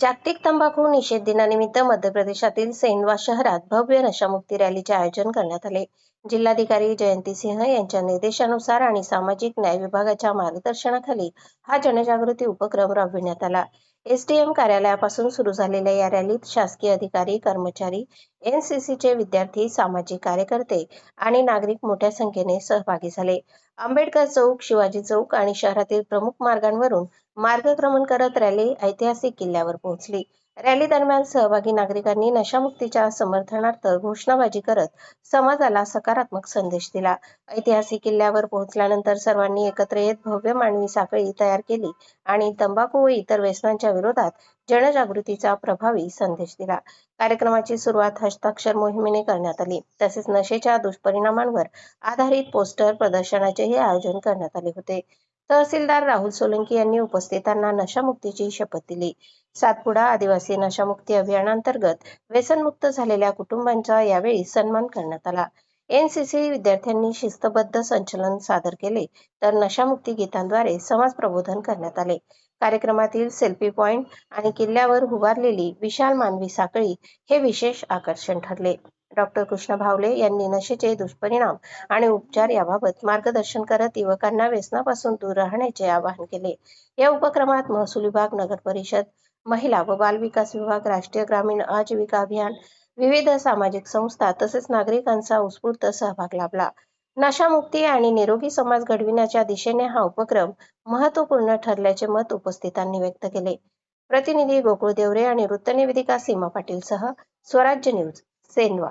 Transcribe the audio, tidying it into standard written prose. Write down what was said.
जागतिक तंबाखू निषेध दिनानिमित्त मध्य प्रदेशातील सेंधवा शहरात भव्य नशामुक्ती रॅलीचे आयोजन करण्यात आले। जिल्हाधिकारी जयंती सिंह यांच्या निर्देशानुसार आणि सामाजिक न्याय विभागाच्या मार्गदर्शनाखाली हा जनजागृती उपक्रम राबविण्यात आला। एसडीएम कार्यालयापासून सुरू झालेल्या या रॅलीत शासकीय अधिकारी, कर्मचारी, एनसीसीचे विद्यार्थी, सामाजिक कार्यकर्ते आणि नागरिक मोठ्या संख्येने सहभागी झाले। आंबेडकर चौक, शिवाजी चौक आणि शहरातील प्रमुख मार्गांवरून मार्गक्रमण करत रॅली ऐतिहासिक किल्ल्यावर पोहोचली। रॅली दरम्यान सहभागी नागरिकांनी नशामुक्तीच्या समर्थनार्थ घोषणाबाजी करत समाजाला सकारात्मक संदेश दिला। ऐतिहासिक किल्ल्यावर पोहोचल्यानंतर सर्वांनी एकत्र येत भव्य मानवी साखळी तयार केली आणि तंबाखू व इतर व्यसनांच्या विरोधात जनजागृतीचा प्रभावी संदेश दिला। कार्यक्रमाची सुरुवात हस्ताक्षर मोहिमेने करण्यात आली। तसेच नशेच्या दुष्परिणामांवर आधारित पोस्टर प्रदर्शनाचेही आयोजन करण्यात आले होते। तहसीलदार राहुल सोलंकी यांनी उपस्थितांना नशामुक्तीची शपथ दिली। सातपुडा आदिवासी नशामुक्ती अभियानांतर्गत व्यसनमुक्त झालेल्या कुटुंबांचा यावेळी सन्मान करण्यात आला। एनसीसी विद्यार्थ्यांनी शिस्तबद्ध संचलन सादर केले, तर नशामुक्ती गीतांद्वारे समाज प्रबोधन करण्यात आले। कार्यक्रमातील सेल्फी पॉइंट आणि किल्ल्यावर उभारलेली विशाल मानवी साखळी हे विशेष आकर्षण ठरले। डॉक्टर कृष्ण भावले यांनी नशेचे दुष्परिणाम आणि उपचार याबाबत मार्गदर्शन करत युवकांना व्यसनापासून दूर राहण्याचे आवाहन केले। या उपक्रमात महसूल विभाग, नगर परिषद, महिला व बाल विकास विभाग, राष्ट्रीय ग्रामीण आजीविका अभियान, विविध सामाजिक संस्था तसेच नागरिकांचा उत्स्फूर्त सहभाग लाभला। नशामुक्ती आणि निरोगी समाज घडविण्याच्या दिशेने हा उपक्रम महत्त्वपूर्ण ठरल्याचे मत उपस्थितांनी व्यक्त केले। प्रतिनिधी गोकुळ देवरे आणि वृत्तनिवेदिका सीमा पाटीलसह स्वराज्य न्यूज, सेंधवा।